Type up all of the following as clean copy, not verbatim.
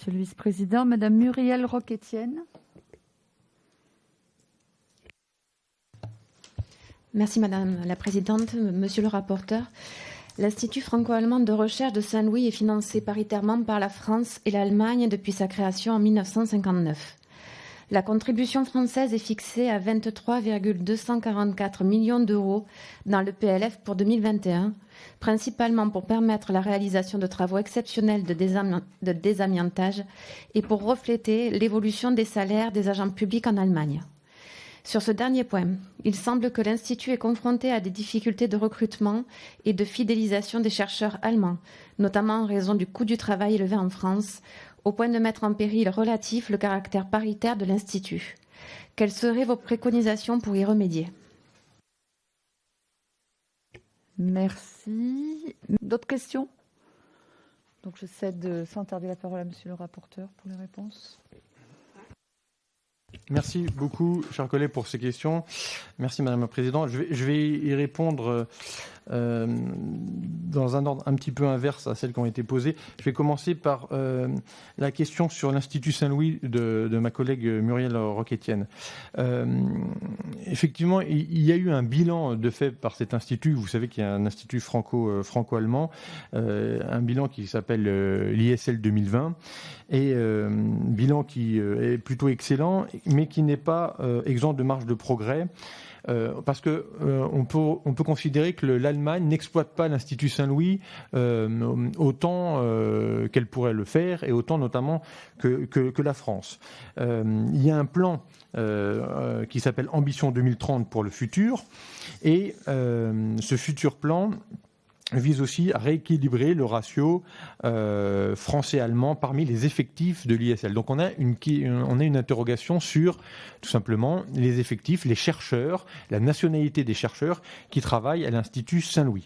Monsieur le Vice-président. Madame Muriel Roch-Etienne. Merci Madame la Présidente, Monsieur le rapporteur. L'Institut franco-allemand de recherche de Saint-Louis est financé paritairement par la France et l'Allemagne depuis sa création en 1959. La contribution française est fixée à 23,244 millions d'euros dans le PLF pour 2021, principalement pour permettre la réalisation de travaux exceptionnels de désamiantage et pour refléter l'évolution des salaires des agents publics en Allemagne. Sur ce dernier point, il semble que l'Institut est confronté à des difficultés de recrutement et de fidélisation des chercheurs allemands, notamment en raison du coût du travail élevé en France, au point de mettre en péril relatif le caractère paritaire de l'Institut. Quelles seraient vos préconisations pour y remédier ? Merci. D'autres questions ? Donc je cède sans tarder la parole à Monsieur le rapporteur pour les réponses. Merci beaucoup, chers collègues, pour ces questions. Merci, Madame la Présidente. Je vais y répondre dans un ordre un petit peu inverse à celles qui ont été posées. Je vais commencer par la question sur l'Institut Saint-Louis de ma collègue Muriel Roch-Etienne. Effectivement, il y a eu un bilan de fait par cet institut. Vous savez qu'il y a un institut franco-allemand, un bilan qui s'appelle l'ISL 2020, et bilan qui est plutôt excellent, mais qui n'est pas exempt de marge de progrès. Parce que on peut considérer que l'Allemagne n'exploite pas l'Institut Saint-Louis autant qu'elle pourrait le faire, et autant notamment que la France. Il y a un plan qui s'appelle Ambition 2030 pour le futur, et ce futur plan vise aussi à rééquilibrer le ratio français-allemand parmi les effectifs de l'ISL. Donc on a une interrogation sur, tout simplement, les effectifs, les chercheurs, la nationalité des chercheurs qui travaillent à l'Institut Saint-Louis.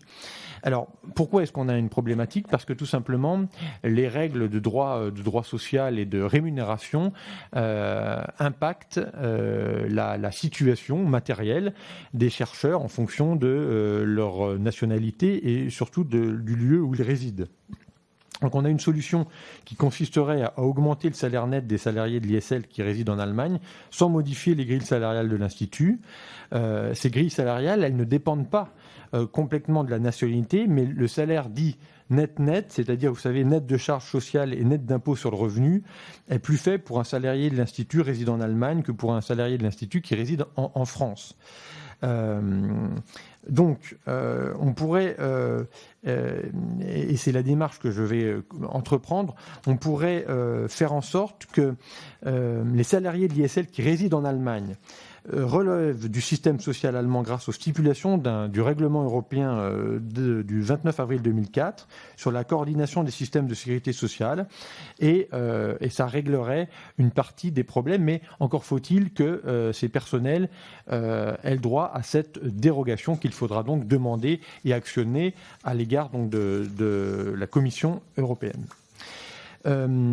Alors, pourquoi est-ce qu'on a une problématique ? Parce que tout simplement, les règles de droit social et de rémunération impactent la situation matérielle des chercheurs en fonction de leur nationalité et surtout du lieu où ils résident. Donc on a une solution qui consisterait à augmenter le salaire net des salariés de l'ISL qui résident en Allemagne sans modifier les grilles salariales de l'Institut. Ces grilles salariales, elles ne dépendent pas complètement de la nationalité, mais le salaire dit net, c'est-à-dire, vous savez, net de charges sociales et net d'impôts sur le revenu, est plus faible pour un salarié de l'Institut résidant en Allemagne que pour un salarié de l'Institut qui réside en France. Donc, on pourrait, et c'est la démarche que je vais entreprendre, on pourrait faire en sorte que les salariés de l'ISL qui résident en Allemagne relèvent du système social allemand grâce aux stipulations du règlement européen du 29 avril 2004 sur la coordination des systèmes de sécurité sociale, et ça réglerait une partie des problèmes, mais encore faut-il que ces personnels aient le droit à cette dérogation qu'il faudra donc demander et actionner à l'égard donc de la Commission européenne.